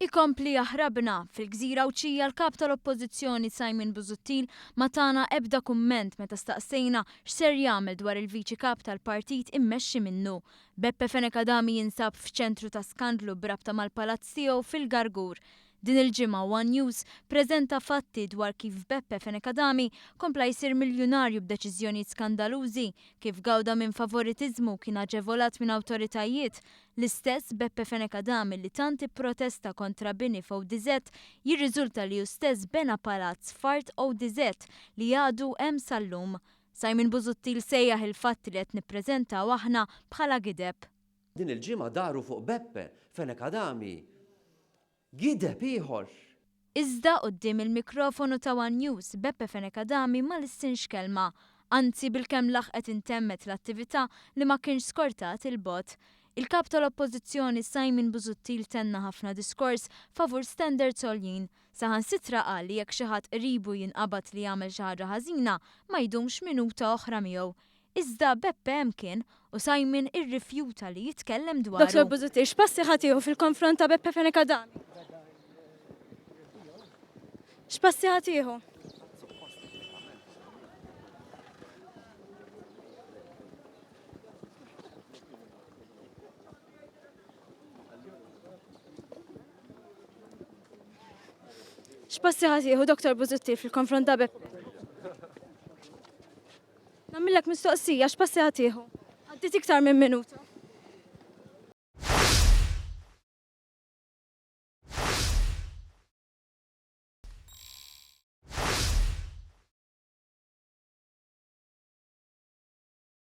Ikompli jaħrabna fil-Gżira Awċija l-kap tal-Oppożizzjoni Simon Busuttil ma tana ebda kumment meta staqsejna x'ser jagħmel dwar il-viċi kap tal-partit immexxi minnu. Beppe Fenekadami jinsab f'ċentru ta' skandlu brabta mal-palazz tiegħu fil-Gargur. Din il-ġimgħa One News preżenta fatti dwar kif Beppe Fenekadami kompla jsir miljunarju b'deċiżjonijiet skandalużi, kif gawda minn favoritiżmu kien aġevolat minn awtoritajiet. L-istess Beppe Fenekadami li tant ipprotesta kontra bini f'ODZ jirriżulta li hu stess bena palazz f'Art ODZ li għadu hemm sal-lum. Simon Busuttil sejjaħ il-fatti li qed nippreżentaw aħna bħala gideb. Din il-ġimgħa daru fuq Beppe Fenekadami. Gideb ieħor. Iżda quddiem il-mikrofonu ta' One News Beppe Fenekadami ma lissinx kelma, anzi bilkemm laħqet intemmet l-attività li ma kienx skortat il-bot. Il-kap tal-Oppożizzjoni Simon Busuttil tenna ħafna diskors favur standards għoljin. Saħansitra qal li jekk xi ħadd qribu jinqabad li jagħmel xi ħaġa ħażina ma jdumx minuta oħra miegħu. Iżda Beppe hemm kien u Simon irrifjuta li jitkellem dwaru. Dr. Busuttil, x'passi ħadd fil-konfront ta' Beppe Fenekadami? X'passi ħadd jieħu? X'passi ħadd jieħu Dr. Busuttil fil-konfront ta' Beppe? Nagħmilek mistoqsija, x'passi ħadd jieħu? Għaddit iktar minn minuta.